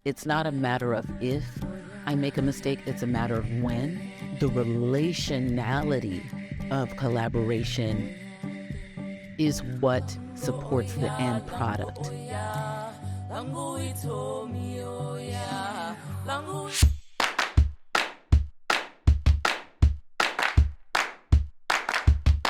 it's not a matter of if I make a mistake, it's a matter of when. The relationality of collaboration is what supports the end product.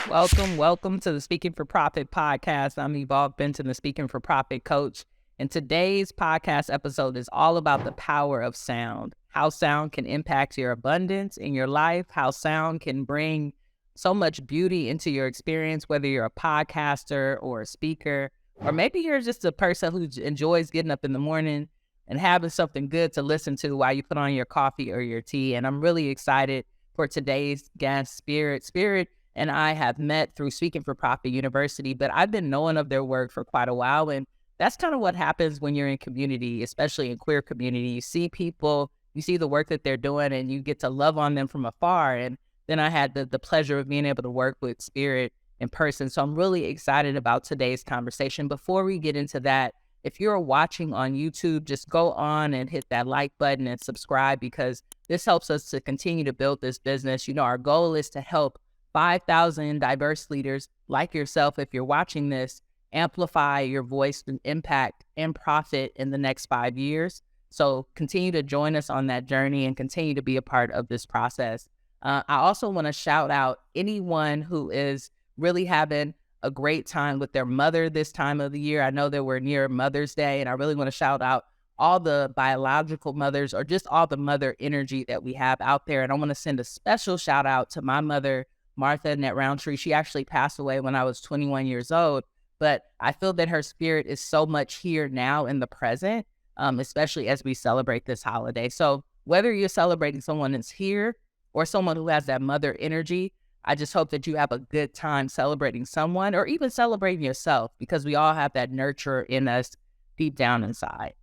Welcome to the Speaking for Profit podcast. I'm Evolve Benton, the Speaking for Profit coach. And today's podcast episode is all about the power of sound, how sound can impact your abundance in your life, how sound can bring so much beauty into your experience, whether you're a podcaster or a speaker, or maybe you're just a person who enjoys getting up in the morning and having something good to listen to while you put on your coffee or your tea. And I'm really excited for today's guest, Spirit and I have met through Speaking for Profit University, but I've been knowing of their work for quite a while. And that's kind of what happens when you're in community, especially in queer community. You see people, you see the work that they're doing, and you get to love on them from afar. And then I had the pleasure of being able to work with Spirit in person. So I'm really excited about today's conversation. Before we get into that, if you're watching on YouTube, just go on and hit that like button and subscribe, because this helps us to continue to build this business. You know, our goal is to help 5,000 diverse leaders like yourself, if you're watching this, amplify your voice and impact and profit in the next 5 years. So continue to join us on that journey and continue to be a part of this process. I also want to shout out anyone who is really having a great time with their mother this time of the year. I know that we're near Mother's Day, and I really want to shout out all the biological mothers, or just all the mother energy that we have out there. And I want to send a special shout out to my mother, Martha Net Roundtree. She actually passed away when I was 21 years old, but I feel that her spirit is so much here now in the present, especially as we celebrate this holiday. So whether you're celebrating someone that's here or someone who has that mother energy, I just hope that you have a good time celebrating someone, or even celebrating yourself, because we all have that nurture in us deep down inside.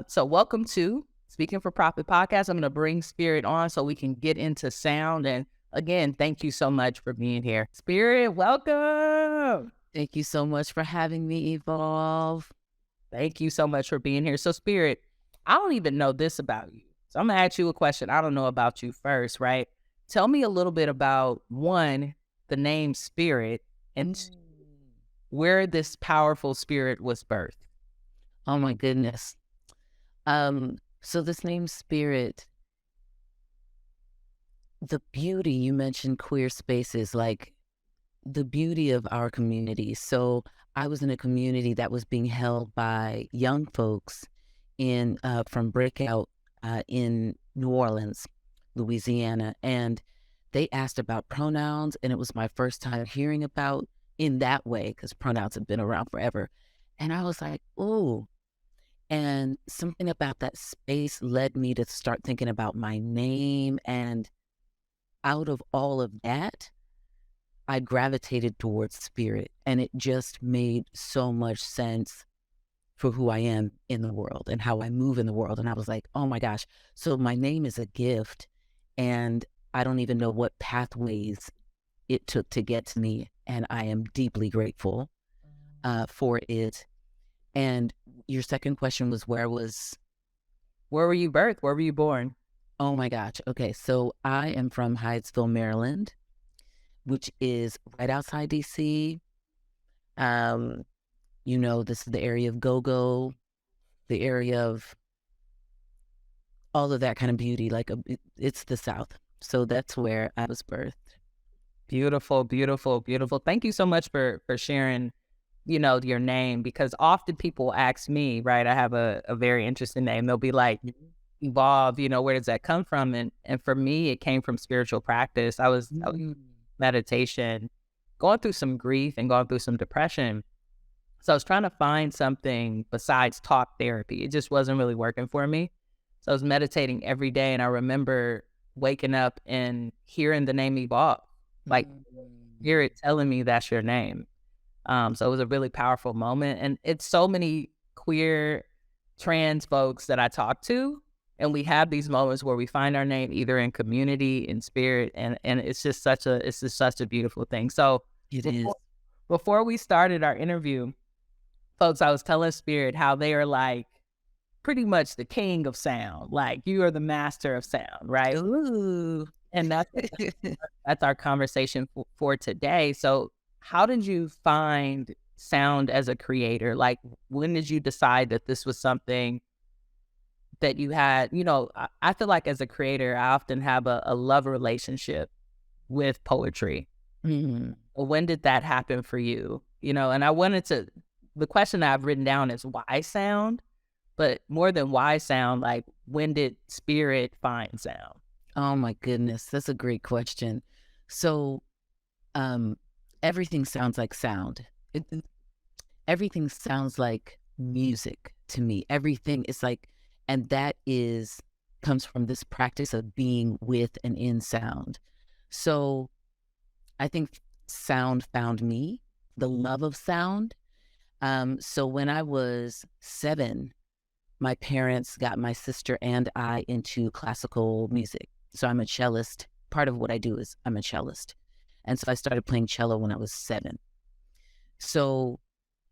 So welcome to Speaking for Profit podcast. I'm going to bring Spirit on so we can get into sound. And again, thank you so much for being here. Spirit, welcome. Thank you so much for having me, Evolve. Thank you so much for being here. So Spirit, I don't even know this about you. So I'm going to ask you a question I don't know about you first, right? Tell me a little bit about, one, the name Spirit, and where this powerful spirit was birthed. Oh my goodness. So this name Spirit, the beauty, you mentioned queer spaces, like the beauty of our community. So I was in a community that was being held by young folks from Breakout in New Orleans, Louisiana, and they asked about pronouns, and it was my first time hearing about in that way, because pronouns have been around forever. And I was like, ooh. And something about that space led me to start thinking about my name, and out of all of that, I gravitated towards Spirit, and it just made so much sense for who I am in the world and how I move in the world. And I was like, oh my gosh. So my name is a gift, and I don't even know what pathways it took to get to me. And I am deeply grateful for it. And your second question was, where were you birthed? Where were you born? Oh my gosh. Okay. So I am from Hyattsville, Maryland, which is right outside DC. You know, this is the area of go-go, the area of all of that kind of beauty. Like it's the South. So that's where I was birthed. Beautiful, beautiful, beautiful. Thank you so much for sharing, you know, your name, because often people ask me, right, I have a very interesting name. They'll be like, Evolve, you know, where does that come from? And for me, it came from spiritual practice. I was meditation, going through some grief and going through some depression. So I was trying to find something besides talk therapy. It just wasn't really working for me. So I was meditating every day, and I remember waking up and hearing the name Evolve, like hear it telling me that's your name. So it was a really powerful moment. And it's so many queer trans folks that I talk to, and we have these moments where we find our name either in community, in spirit, and it's just such a beautiful thing. So before we started our interview, folks, I was telling Spirit how they are like pretty much the king of sound. Like you are the master of sound, right? Ooh. And that's our conversation for today. So, how did you find sound as a creator? Like, when did you decide that this was something that you had? I feel like as a creator, I often have a love relationship with poetry. Mhm. When did that happen for you? And the question I've written down is why sound, but more than why sound, like when did spirit find sound? Oh my goodness, that's a great question. So, um, everything sounds like sound. Everything sounds like music to me. Everything is like, and that is comes from this practice of being with and in sound. So I think sound found me, the love of sound. So when I was 7, my parents got my sister and I into classical music. So I'm a cellist. Part of what I do is I'm a cellist. And so I started playing cello when I was 7. So,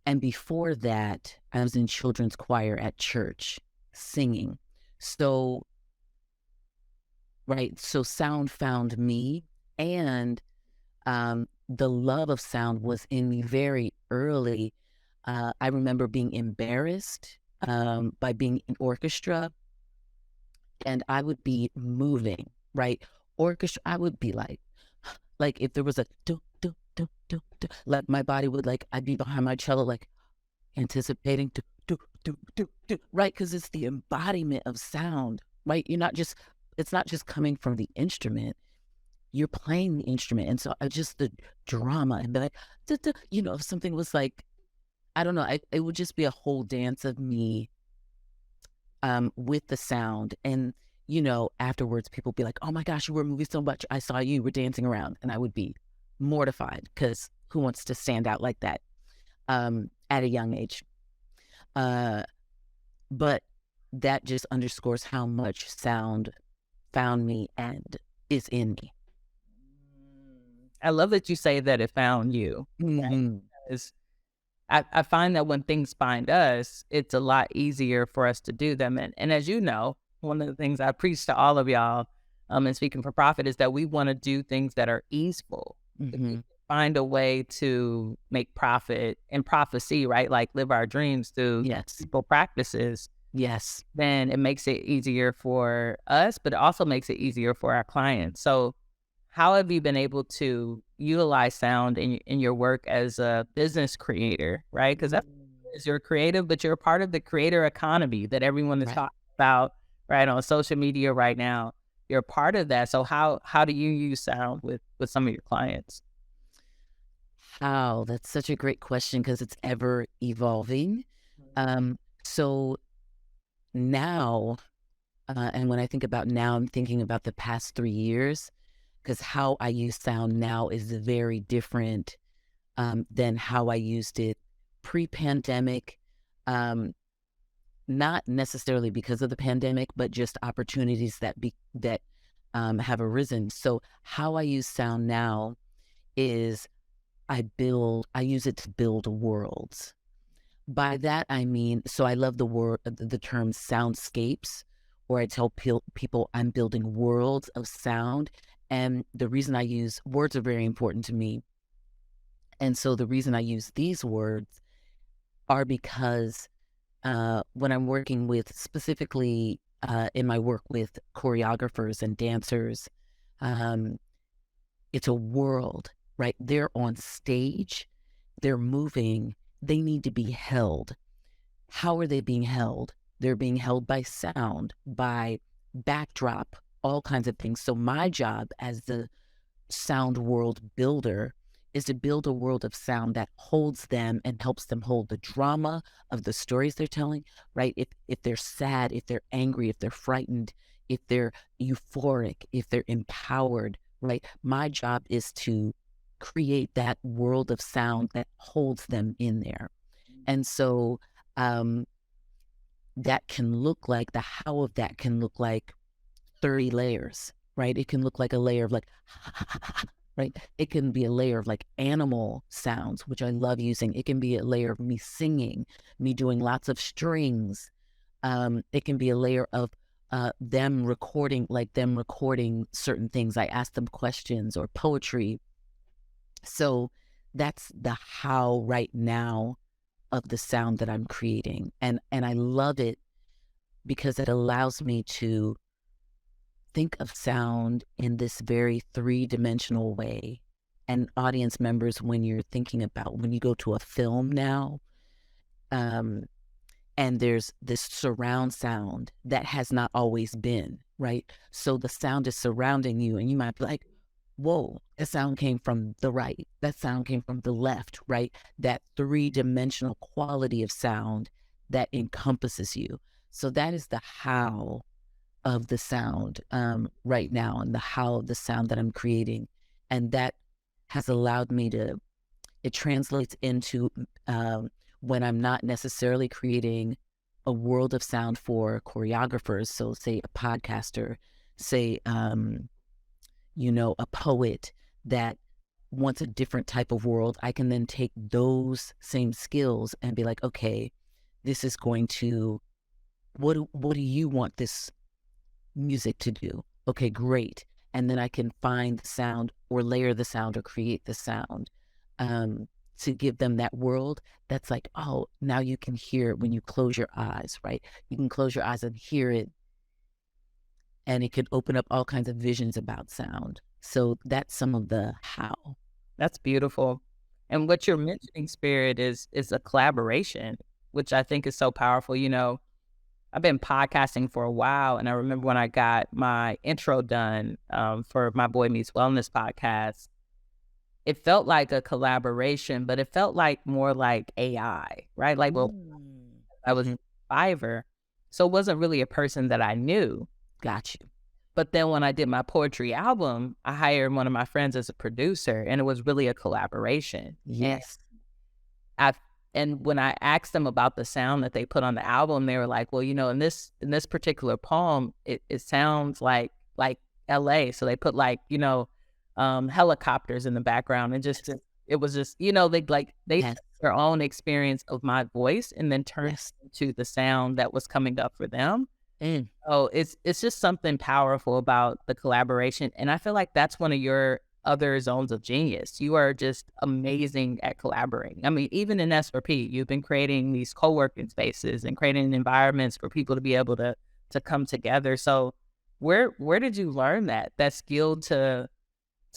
and before that, I was in children's choir at church singing. So, right. So sound found me, and the love of sound was in me very early. I remember being embarrassed by being in orchestra, and I would be moving, right? Orchestra, I would be like if there was a do, do, do, do, do, like my body would I'd be behind my cello, like anticipating do, do, do, do, do, right? Because it's the embodiment of sound, right? It's not just coming from the instrument, you're playing the instrument. And so just the drama and be like, duh, duh, if something was like, I don't know, it would just be a whole dance of me with the sound. And, afterwards people be like, oh my gosh, you were moving so much. I saw you were dancing around. And I would be mortified because who wants to stand out like that at a young age? Uh, but that just underscores how much sound found me and is in me. I love that you say that it found you. Right? Mm-hmm. 'Cause I find that when things find us, it's a lot easier for us to do them. And as you know, one of the things I preach to all of y'all, and speaking for profit, is that we want to do things that are easeful. If we Mm-hmm. can find a way to make profit and prophecy, right? Like live our dreams through Yes. simple practices, Yes. then it makes it easier for us, but it also makes it easier for our clients. So how have you been able to utilize sound in your work as a business creator, right? Because that's you're creative, but you're a part of the creator economy that everyone is Right. talking about, right, on social media right now. You're a part of that. So how do you use sound with some of your clients? How? That's such a great question because it's ever evolving. So now, and when I think about now, I'm thinking about the past 3 years because how I use sound now is very different than how I used it pre-pandemic. Um, Not necessarily because of the pandemic, but just opportunities that have arisen. So how I use sound now is I use it to build worlds. By that I mean, so I love the term soundscapes, or I tell people I'm building worlds of sound. And the reason I use words are very important to me. And so the reason I use these words are because when I'm working with specifically in my work with choreographers and dancers, um, it's a world, right? They're on stage, they're moving, they need to be held. How are they being held? They're being held by sound, by backdrop, all kinds of things. So my job as the sound world builder is to build a world of sound that holds them and helps them hold the drama of the stories they're telling, right? If they're sad, if they're angry, if they're frightened, if they're euphoric, if they're empowered, right? My job is to create that world of sound that holds them in there. And so um, that can look like the how of that can look like 30 layers, right? It can look like a layer of right? It can be a layer of like animal sounds, which I love using. It can be a layer of me singing, me doing lots of strings. It can be a layer of them recording, certain things. I ask them questions or poetry. So that's the how right now of the sound that I'm creating. And I love it because it allows me to think of sound in this very three-dimensional way. And audience members, when you're thinking about when you go to a film now, um, and there's this surround sound that has not always been, right? So the sound is surrounding you, and you might be like, whoa, that sound came from the right. That sound came from the left, right? That three-dimensional quality of sound that encompasses you. So that is the how of the sound right now, and the how of the sound that I'm creating. And that has allowed me to, it translates into when I'm not necessarily creating a world of sound for choreographers. So say a podcaster, say, a poet that wants a different type of world. I can then take those same skills and be like, okay, this is going to, what do you want this music to do? Okay, great. And then I can find the sound or layer the sound or create the sound to give them that world that's like, oh, now you can hear it when you close your eyes, right? You can close your eyes and hear it, and it can open up all kinds of visions about sound. So that's some of the how. That's beautiful. And what you're mentioning, Spirit, is a collaboration, which I think is so powerful. I've been podcasting for a while, and I remember when I got my intro done for my Boy Meets Wellness podcast, it felt like a collaboration, but it felt like more like AI, right? Like, well, I was Fiverr, so it wasn't really a person that I knew. Got you. But then when I did my poetry album, I hired one of my friends as a producer, and it was really a collaboration. Yes. And when I asked them about the sound that they put on the album, they were like, well, in this particular poem, it sounds like LA. So they put helicopters in the background, and it was just, they Yes. took their own experience of my voice and then turned Yes. it into the sound that was coming up for them. Mm. Oh, it's just something powerful about the collaboration. And I feel like that's one of your other zones of genius. You are just amazing at collaborating. I mean, even in S4P, you've been creating these co-working spaces and creating environments for people to be able to come together. So where did you learn that skill to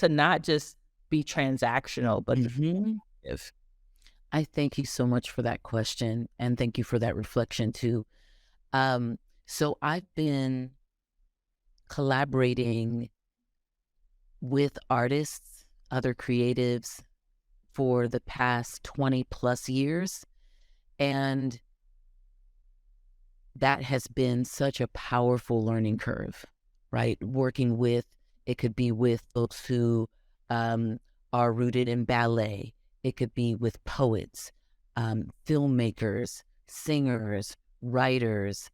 not just be transactional, but if I thank you so much for that question, and thank you for that reflection too. So I've been collaborating with artists, other creatives for the past 20 plus years. And that has been such a powerful learning curve, right? Working with, it could be with folks who are rooted in ballet. It could be with poets, filmmakers, singers, writers,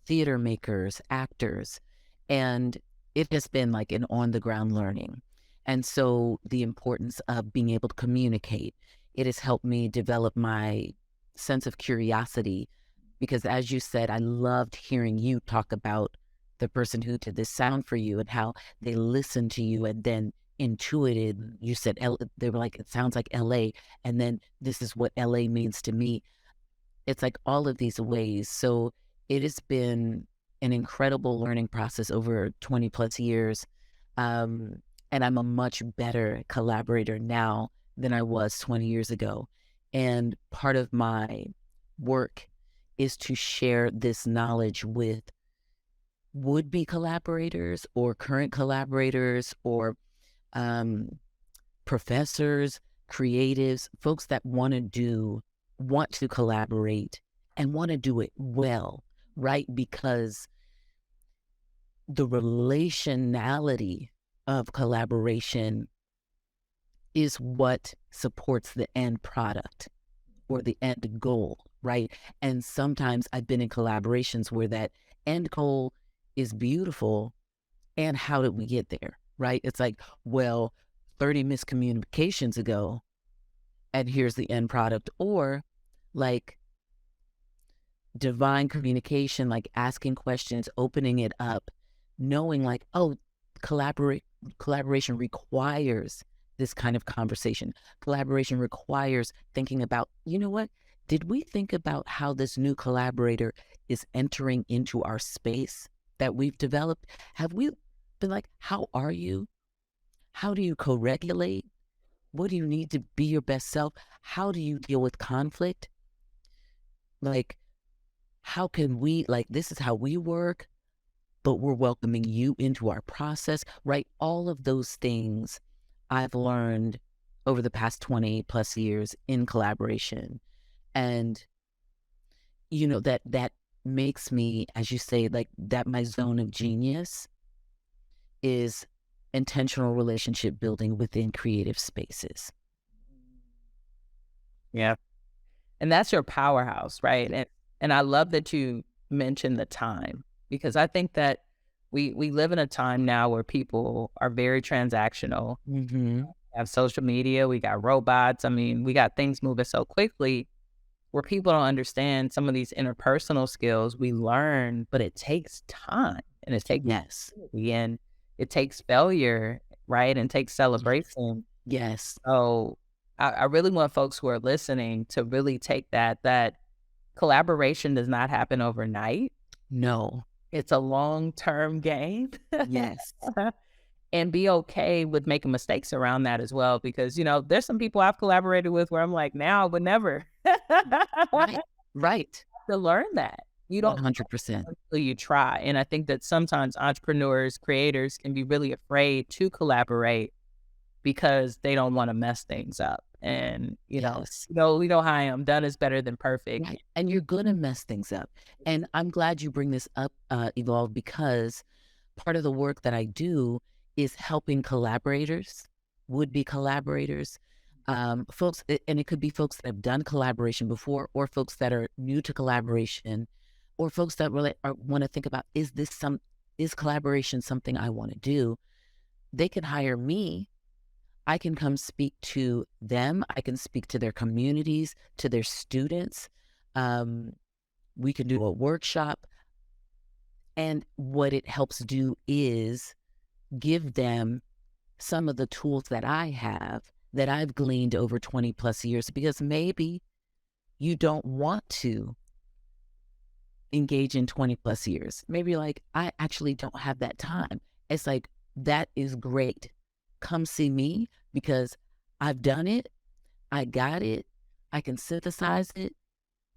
theater makers, actors. And it has been like an on-the-ground learning. And so the importance of being able to communicate, it has helped me develop my sense of curiosity, because as you said, I loved hearing you talk about the person who did this sound for you and how they listened to you and then intuited. You said, they were like, it sounds like LA. And then this is what LA means to me. It's like all of these ways. So it has been an incredible learning process over 20 plus years. And I'm a much better collaborator now than I was 20 years ago. And part of my work is to share this knowledge with would-be collaborators or current collaborators or professors, creatives, folks that want to collaborate and want to do it well, right? Because the relationality of collaboration is what supports the end product or the end goal, right? And sometimes I've been in collaborations where that end goal is beautiful, and how did we get there, right? It's like, well, 30 miscommunications ago, and here's the end product. Or like, divine communication, like asking questions, opening it up, knowing like, oh, collaborate collaboration requires this kind of conversation. Collaboration requires thinking about, you know what? Did we think about how this new collaborator is entering into our space that we've developed? Have we been like, how are you? How do you co-regulate? What do you need to be your best self? How do you deal with conflict? Like, how can we, like, this is how we work, but we're welcoming you into our process, right? All of those things I've learned over the past 20 plus years in collaboration. And, that makes me, as you say, like that my zone of genius is intentional relationship building within creative spaces. Yeah. And that's your powerhouse, right? And I love that you mentioned the time, because I think that we live in a time now where people are very transactional. Mm-hmm. We have social media, we got robots. I mean, we got things moving so quickly where people don't understand some of these interpersonal skills we learn, but it takes time and it takes Yes. and it takes failure, right? And takes celebration. Yes. So I really want folks who are listening to really take that collaboration does not happen overnight. No. It's a long-term game. Yes. And be okay with making mistakes around that as well, because, there's some people I've collaborated with where I'm like, now I would never Right. Right. to learn that. You don't 100%. until you try. And I think that sometimes entrepreneurs, creators can be really afraid to collaborate because they don't want to mess things up. And, Yes. we know how I am. Done is better than perfect. Right. And you're going to mess things up. And I'm glad you bring this up, Evolve, because part of the work that I do is helping collaborators, would-be collaborators, folks, and it could be folks that have done collaboration before, or folks that are new to collaboration, or folks that really want to think about, is collaboration something I want to do? They can hire me. I can come speak to them. I can speak to their communities, to their students. We can do a workshop. And what it helps do is give them some of the tools that I have that I've gleaned over 20 plus years, because maybe you don't want to engage in 20 plus years. Maybe you're like, I actually don't have that time. It's like, that is great. Come see me because I've done it. I got it. I can synthesize it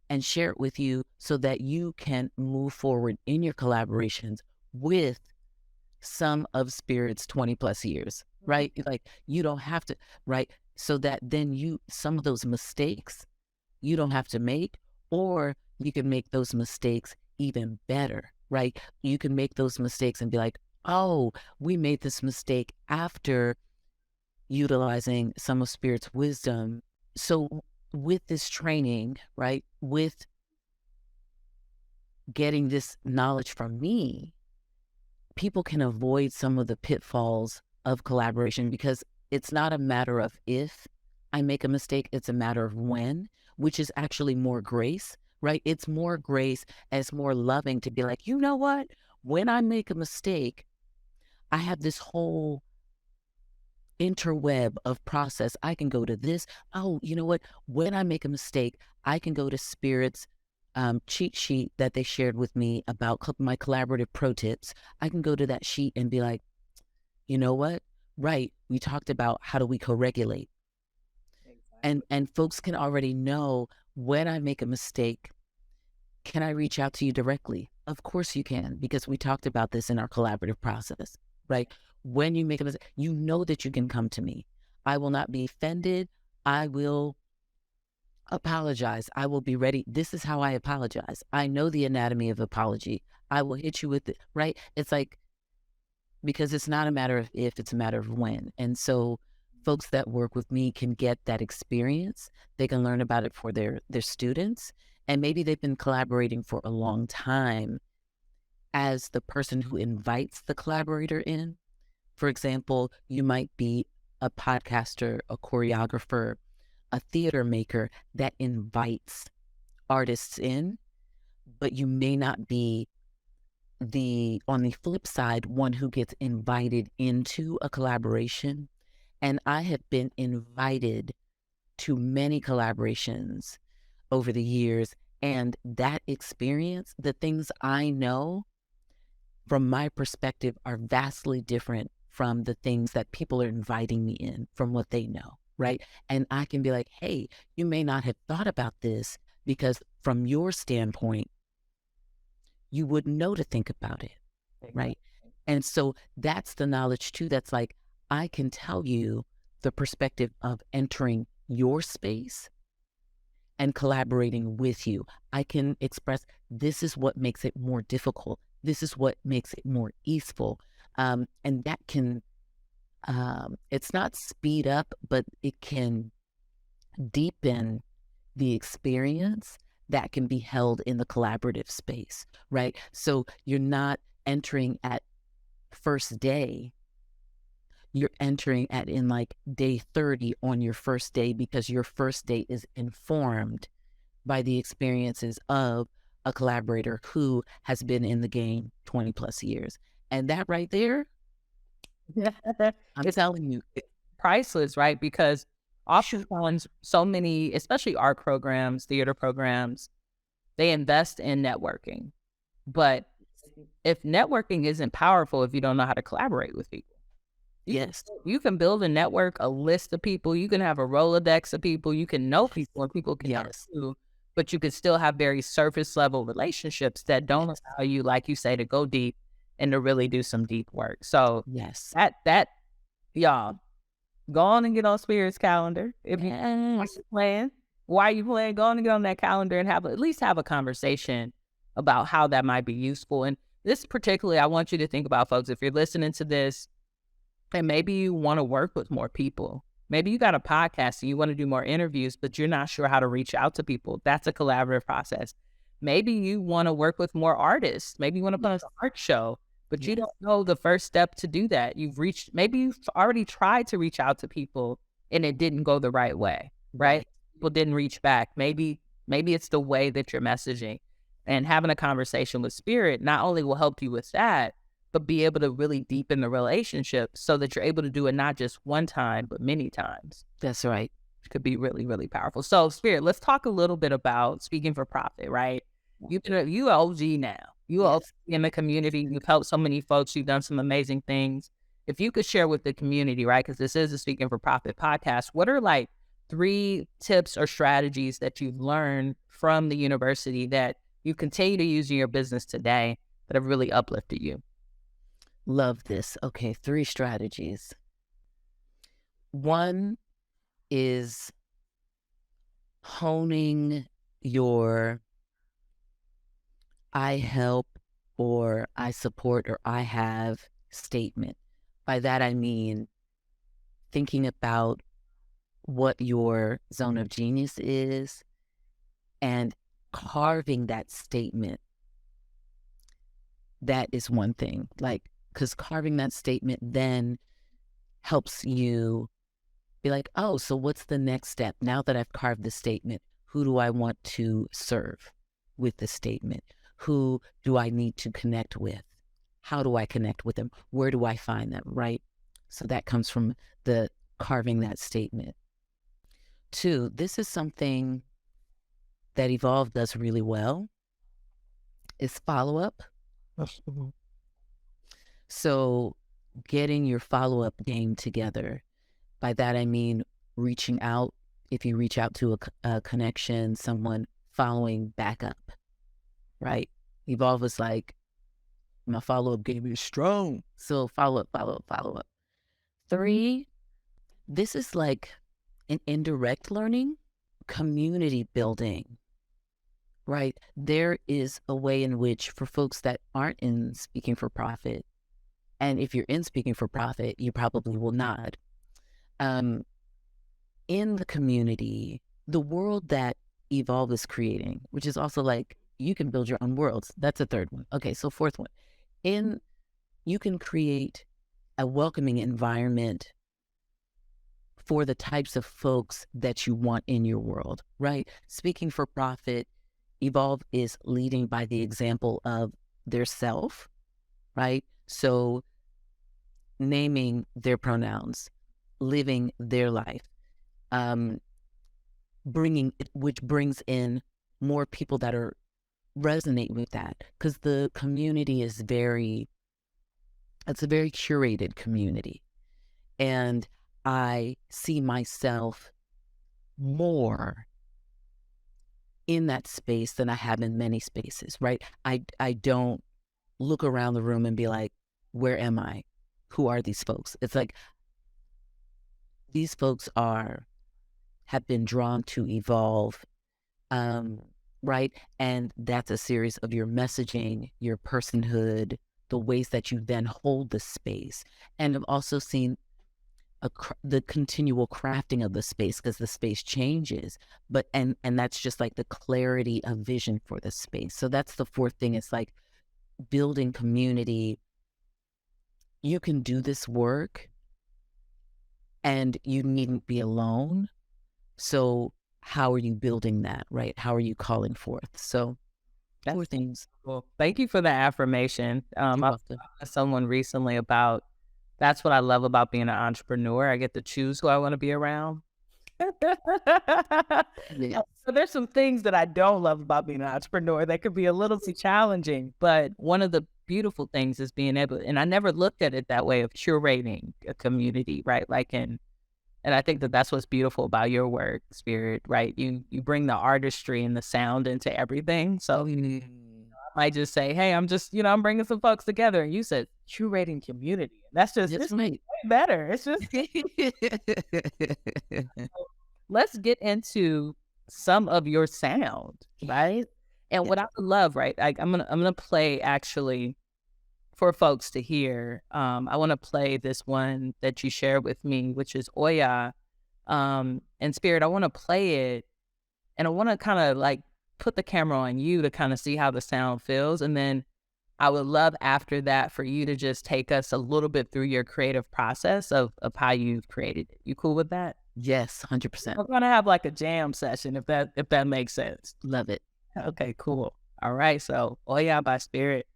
and share it with you so that you can move forward in your collaborations with some of Spirit's 20 plus years, right? Like, you don't have to, right? So that then some of those mistakes you don't have to make, or you can make those mistakes even better, right? You can make those mistakes and be like, oh, we made this mistake after utilizing some of Spirit's wisdom. So with this training, right, with getting this knowledge from me, people can avoid some of the pitfalls of collaboration, because it's not a matter of if I make a mistake, it's a matter of when, which is actually more grace, right? It's more grace and it's more loving to be like, you know what? When I make a mistake, I have this whole interweb of process. I can go to this. Oh, you know what? When I make a mistake, I can go to Spirit's cheat sheet that they shared with me about my collaborative pro tips. I can go to that sheet and be like, you know what? Right. We talked about how do we co-regulate. And folks can already know, when I make a mistake, can I reach out to you directly? Of course you can, because we talked about this in our collaborative process, right? When you make a mistake, you know that you can come to me. I will not be offended. I will apologize. I will be ready. This is how I apologize. I know the anatomy of apology. I will hit you with it, right? It's like, because it's not a matter of if, it's a matter of when. And so folks that work with me can get that experience. They can learn about it for their students. And maybe they've been collaborating for a long time as the person who invites the collaborator in. For example, you might be a podcaster, a choreographer, a theater maker that invites artists in. but you may not be on the flip side, one who gets invited into a collaboration. And I have been invited to many collaborations over the years. And that experience, the things I know from my perspective are vastly different from the things that people are inviting me in from what they know, right? And I can be like, hey, you may not have thought about this because from your standpoint, you wouldn't know to think about it, right? And so that's the knowledge too. That's like, I can tell you the perspective of entering your space and collaborating with you. I can express, this is what makes it more difficult. This is what makes it more easeful. And that can, it's not speed up, but it can deepen the experience that can be held in the collaborative space, right? So you're not entering at first day, you're entering at in like day 30 on your first day, because your first day is informed by the experiences of a collaborator who has been in the game 20 plus years. And that right there, I'm It's telling you, priceless, right? Because oftentimes so many, especially art programs, theater programs, they invest in networking. But if networking isn't powerful if you don't know how to collaborate with people. yes, You can build a network, a list of people. You can have a Rolodex of people. You can know people and people can know yes, you, but you can still have very surface level relationships that don't yes, allow you, like you say, to go deep and to really do some deep work. So yes. that y'all, go on and get on Spirit's calendar. If you Yes. playing, why you playing? Go on and get on that calendar and have at least have a conversation about how that might be useful. And this particularly, I want you to think about, folks, if you're listening to this and maybe you want to work with more people. Maybe you got a podcast and you want to do more interviews, but you're not sure how to reach out to people. That's a collaborative process. Maybe you want to work with more artists. Maybe you want to put on an art show, but you Yes. don't know the first step to do that. Maybe you've already tried to reach out to people and it didn't go the right way, right? People didn't reach back. Maybe it's the way that you're messaging, and having a conversation with Spirit not only will help you with that, but be able to really deepen the relationship so that you're able to do it not just one time, but many times. That's right. Which could be really, really powerful. So, Spirit, let's talk a little bit about speaking for profit, right? You are OG now. You are OG Yes. in the community. You've helped so many folks. You've done some amazing things. If you could share with the community, right, because this is a Speaking for Profit podcast, what are like 3 tips or strategies that you've learned from the university that you continue to use in your business today that have really uplifted you? Love this. Okay, 3 strategies. One is honing your I help or I support or I have statement. By that, I mean thinking about what your zone of genius is and carving that statement. That is one thing. Like, because carving that statement then helps you be like, oh, so what's the next step? Now that I've carved the statement, who do I want to serve with the statement? Who do I need to connect with? How do I connect with them? Where do I find them, right? So that comes from the carving that statement. 2, this is something that Evolve does really well, is follow-up. So getting your follow-up game together. By that, I mean reaching out. If you reach out to a connection, someone following back up, right? Evolve is like, my follow-up game is strong. So follow up, follow up, follow up. 3, this is like an indirect learning, community building, right? There is a way in which for folks that aren't in Speaking for Profit, and if you're in Speaking for Profit, you probably will not. In the community, the world that Evolve is creating, which is also like, you can build your own worlds. That's a 3rd one. Okay, so 4th one. You can create a welcoming environment for the types of folks that you want in your world, right? Speaking for Profit Evolve is leading by the example of their self, right? So naming their pronouns, living their life, um, which brings in more people that are resonate with that, because the community is it's a very curated community. And I see myself more in that space than I have in many spaces, right? I don't look around the room and be like, where am I? Who are these folks? It's like these folks have been drawn to evolve, um, right? And that's a series of your messaging, your personhood, the ways that you then hold the space. And I've also seen the continual crafting of the space, because the space changes, but and that's just like the clarity of vision for the space. So that's the fourth thing. It's like building community. You can do this work and you needn't be alone. So how are you building that, right? How are you calling forth? So four things. Well, thank you for the affirmation. You're I was welcome. talking to someone recently about that's what I love about being an entrepreneur. I get to choose who I want to be around. Yeah. So there's some things that I don't love about being an entrepreneur that could be a little too challenging. But one of the beautiful things is being able, and I never looked at it that way, of curating a community, right? Like, and I think that that's what's beautiful about your work, Spirit, right? You bring the artistry and the sound into everything. So I might just say, hey, I'm just, I'm bringing some folks together. And you said curating community. That's just, it's way better. It's just, let's get into some of your sound, right? And what I would love, right? I'm gonna play actually for folks to hear. I want to play this one that you shared with me, which is Oya. And Spirit, I want to play it, and I want to kind of like put the camera on you to kind of see how the sound feels, and then I would love after that for you to just take us a little bit through your creative process of how you've created it. You cool with that? Yes, 100%. We're gonna have like a jam session if that makes sense. Love it. Okay, cool. All right, so Oya by Spirit.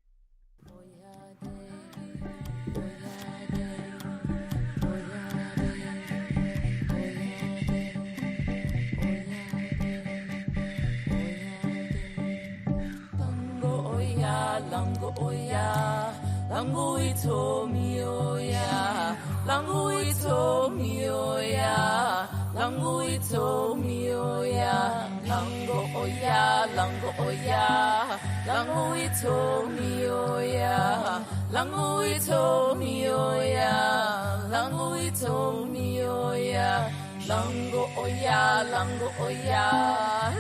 Lango oya, lango ito mi oya, lango ito mi oya, lango ito mi oya, lango oya, lango oya, lango ito mi oya, lango ito mi oya, lango ito mi oya, lango oya, lango oya,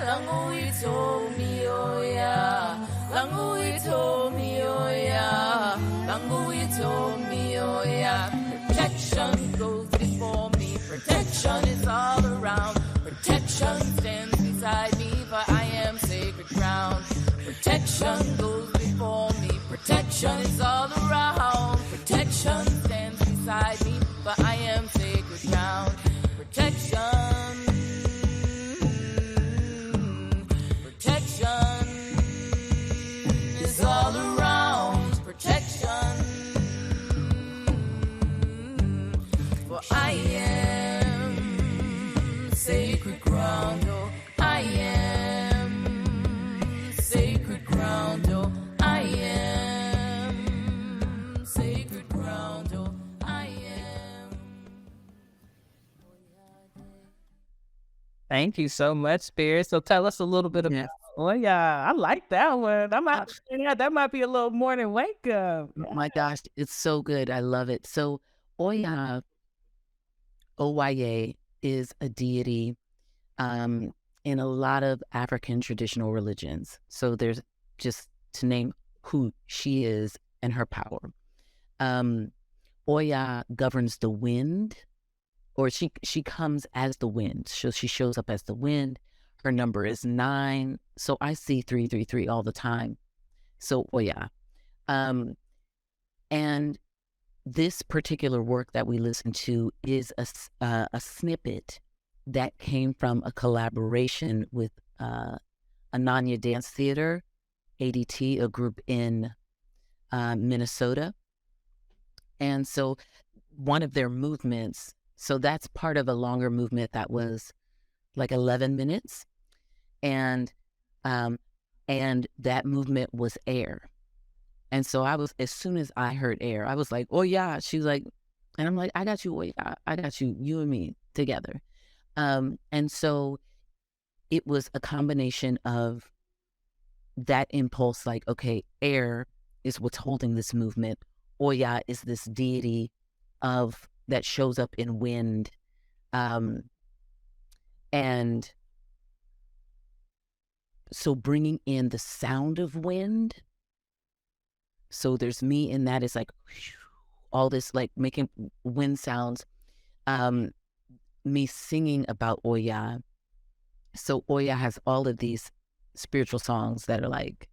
lango ito mi oya. Languito mioya, languito mioya. Protection goes before me, protection is all around. Protection stands beside me, for I am sacred ground. Protection goes before me, protection is all around. Protection stands beside me, for I am sacred ground. Protection, protection. All around, protection, for I am sacred ground, oh, I am sacred ground, oh, I am sacred ground, oh, I am. Thank you so much, Spirit. So tell us a little bit about Oya. I like that one. That might be a little morning wake up. Oh my gosh, it's so good. I love it. So Oya, Oya, is a deity in a lot of African traditional religions. So there's, just to name who she is and her power. Oya governs the wind, or she comes as the wind. So she shows up as the wind. Her number is 9. So I see 333 all the time. So Oya. And this particular work that we listen to is a snippet that came from a collaboration with a Ananya Dance Theater, ADT, a group in Minnesota. And so one of their movements, so that's part of a longer movement that was like 11 minutes. And um, and that movement was air. And so as soon as I heard air, I was like, oh yeah. She's like, and I'm like, I got you. Oh yeah, I got you. You and me together. And so it was a combination of that impulse, like, okay, air is what's holding this movement. Oya is this deity of that shows up in wind. And so bringing in the sound of wind. So there's me in that. It's like all this, like making wind sounds. Me singing about Oya. So Oya has all of these spiritual songs that are like,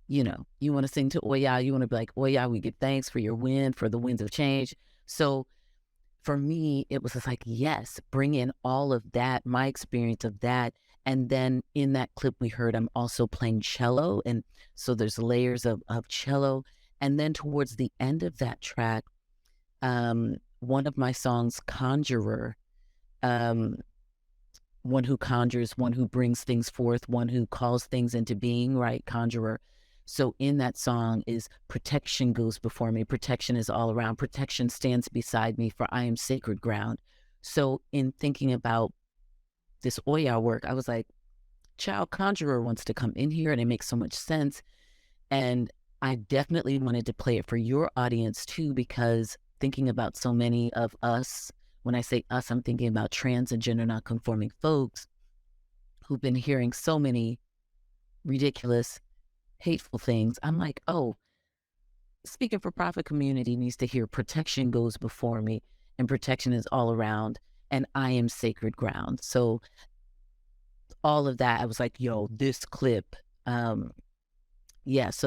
you want to sing to Oya, you want to be like, Oya, we give thanks for your wind, for the winds of change. So for me, it was just like, yes, bring in all of that, my experience of that. And then in that clip we heard, I'm also playing cello. And so there's layers of cello. And then towards the end of that track, one of my songs, Conjurer, one who conjures, one who brings things forth, one who calls things into being, right? Conjurer. So in that song is protection goes before me. Protection is all around. Protection stands beside me, for I am sacred ground. So in thinking about this Oya work, I was like, child, Conjurer wants to come in here, and it makes so much sense. And I definitely wanted to play it for your audience too, because thinking about so many of us, when I say us, I'm thinking about trans and gender nonconforming folks who've been hearing so many ridiculous, hateful things. I'm like, oh, Speaking for Profit community needs to hear protection goes before me, and protection is all around, and I am sacred ground. So all of that, I was like, yo, this clip, so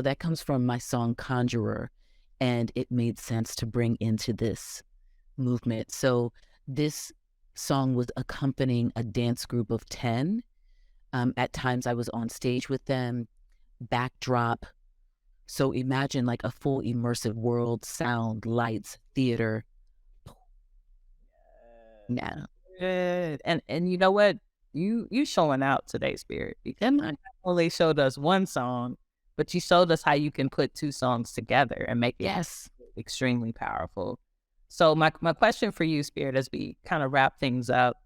that comes from my song Conjurer, and it made sense to bring into this movement. So this song was accompanying a dance group of 10. At times I was on stage with them, backdrop. So imagine like a full immersive world, sound, lights, theater. Yeah. Good. And you know what? You showing out today, Spirit, because you not only showed us one song, but you showed us how you can put two songs together and make it extremely powerful. So my question for you, Spirit, as we kind of wrap things up,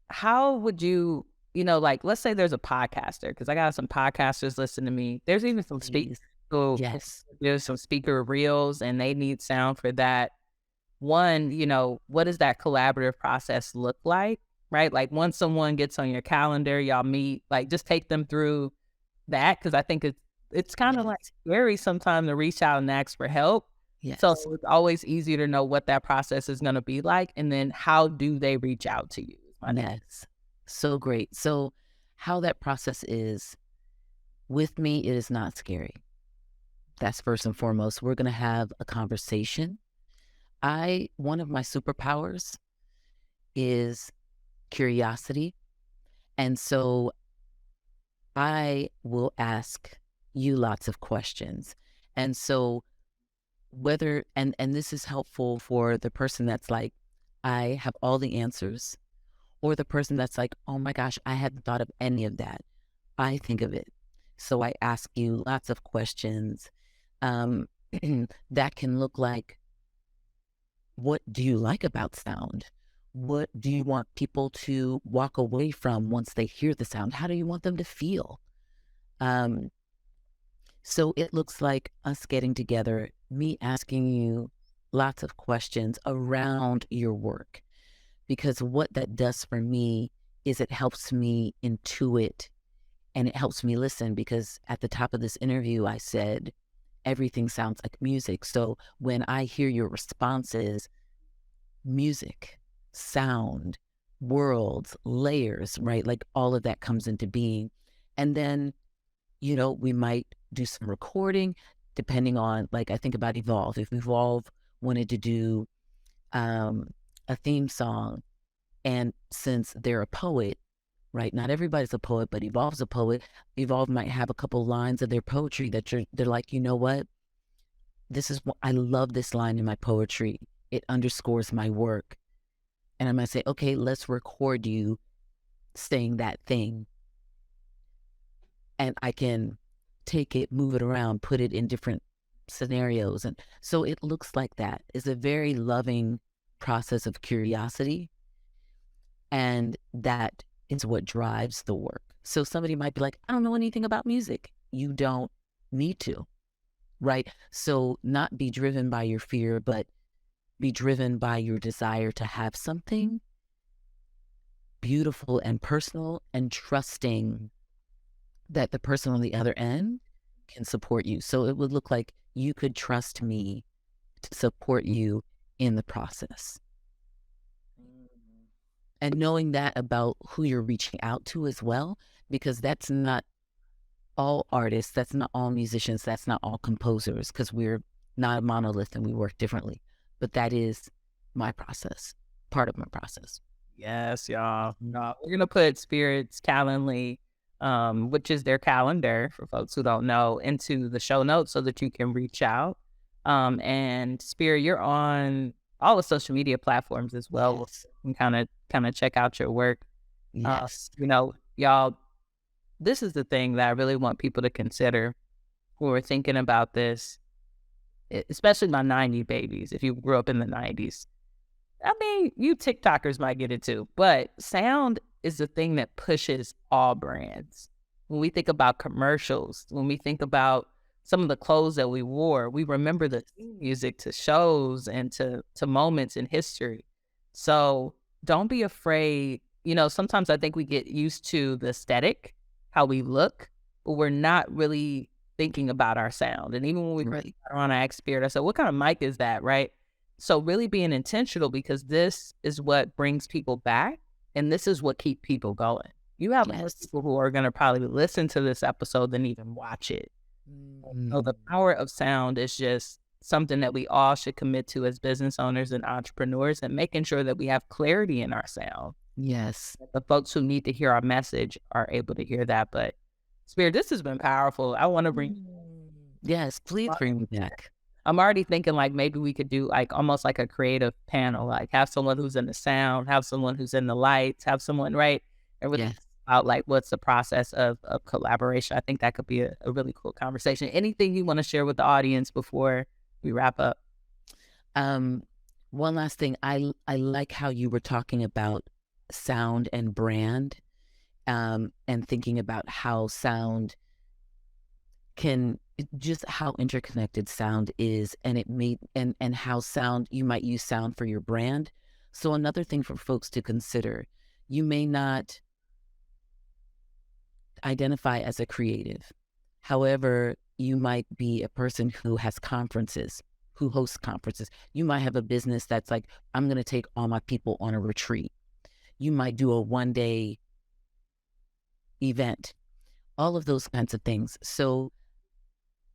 how would you, like, let's say there's a podcaster, because I got some podcasters listening to me. There's even some speakers. There's some speaker reels, and they need sound for that. One, what does that collaborative process look like, right? Like once someone gets on your calendar, y'all meet, like just take them through that, because I think it's kind of like scary sometimes to reach out and ask for help. So it's always easier to know what that process is going to be like, and then how do they reach out to you? Yes, so great. So how that process is with me, it is not scary. That's first and foremost. We're going to have a conversation. One of my superpowers is curiosity. And so I will ask you lots of questions. And so and this is helpful for the person that's like, I have all the answers, or the person that's like, oh my gosh, I hadn't thought of any of that. I think of it. So I ask you lots of questions that can look like, what do you like about sound? What do you want people to walk away from once they hear the sound? How do you want them to feel? So it looks like us getting together, me asking you lots of questions around your work, because what that does for me is it helps me intuit, and it helps me listen, because at the top of this interview, I said, everything sounds like music. So when I hear your responses, music, sound, worlds, layers, right? Like all of that comes into being. And then, we might do some recording depending on, like, I think about Evolve. If Evolve wanted to do a theme song, and since they're a poet, right? Not everybody's a poet, but Evolve's a poet. Evolve might have a couple lines of their poetry that they're like, you know what? This is what I love this line in my poetry. It underscores my work. And I might say, okay, let's record you saying that thing. And I can take it, move it around, put it in different scenarios. And so it looks like that. It's a very loving process of curiosity. And that is what drives the work. So somebody might be like, I don't know anything about music. You don't need to, right? So not be driven by your fear, but be driven by your desire to have something beautiful and personal, and trusting that the person on the other end can support you. So it would look like you could trust me to support you in the process. And knowing that about who you're reaching out to as well, because that's not all artists, that's not all musicians, that's not all composers, because we're not a monolith and we work differently. But that is my process, part of my process. Yes, y'all. We're gonna put Spirit's Calendly, which is their calendar for folks who don't know, into the show notes so that you can reach out. And Spirit, you're on all the social media platforms as well. Yes. You can kind of check out your work. Yes. Y'all, this is the thing that I really want people to consider when we're thinking about this, especially my 90 babies. If you grew up in the 90s, I mean, you TikTokers might get it too, but sound is the thing that pushes all brands. When we think about commercials, when we think about some of the clothes that we wore, we remember the theme music to shows and to moments in history. So don't be afraid. Sometimes I think we get used to the aesthetic, how we look, but we're not really thinking about our sound. And even when we Right. on, I asked Spirit, I said, what kind of mic is that, right? So really being intentional, because this is what brings people back and this is what keeps people going. You have more Yes. people who are going to probably listen to this episode than even watch it. So the power of sound is just something that we all should commit to as business owners and entrepreneurs, and making sure that we have clarity in our sound. Yes. The folks who need to hear our message are able to hear that. But Spirit, this has been powerful. I want to bring Yes, please bring me back. I'm already thinking like maybe we could do like almost like a creative panel, like have someone who's in the sound, have someone who's in the lights, have someone, right? And really Yes. about like what's the process of collaboration. I think that could be a really cool conversation. Anything you want to share with the audience before we wrap up? One last thing. I like how you were talking about sound and brand, and thinking about how sound just how interconnected sound is, and and how sound, you might use sound for your brand. So another thing for folks to consider, you may not identify as a creative. However, you might be a person who has conferences, who hosts conferences. You might have a business that's like, I'm going to take all my people on a retreat. You might do a 1-day event, all of those kinds of things. So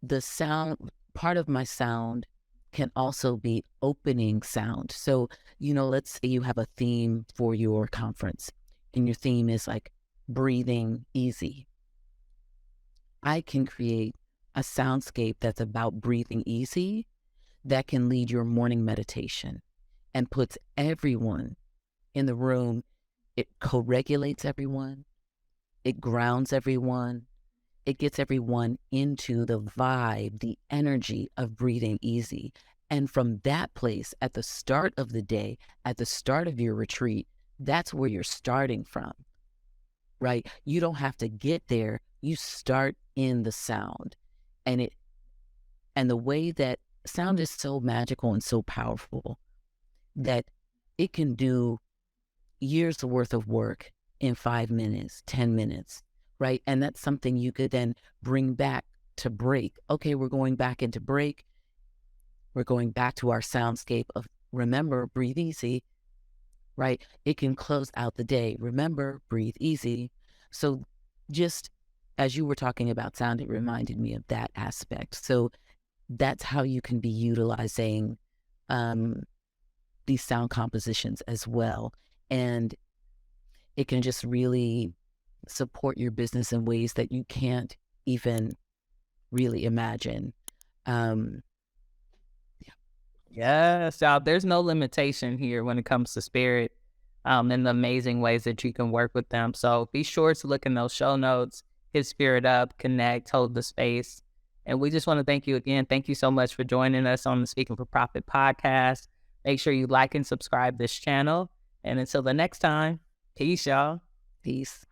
the sound, part of my sound can also be opening sound. So, let's say you have a theme for your conference and your theme is like breathing easy. I can create a soundscape that's about breathing easy that can lead your morning meditation and puts everyone in the room. It co-regulates everyone. It grounds everyone. It gets everyone into the vibe, the energy of breathing easy. And from that place, at the start of the day, at the start of your retreat, that's where you're starting from, right? You don't have to get there. You start in the sound. And the way that sound is so magical and so powerful that it can do years worth of work in 5 minutes, 10 minutes, right? And that's something you could then bring back to break. Okay, we're going back into break. We're going back to our soundscape of remember, breathe easy, right? It can close out the day. Remember, breathe easy. So just as you were talking about sound, it reminded me of that aspect. So that's how you can be utilizing these sound compositions as well. And it can just really support your business in ways that you can't even really imagine. Yes, y'all, there's no limitation here when it comes to spirit, and the amazing ways that you can work with them. So be sure to look in those show notes, hit Spirit up, connect, hold the space. And we just want to thank you again. Thank you so much for joining us on the Speaking for Profit podcast. Make sure you like and subscribe this channel. And until the next time, peace, y'all. Peace.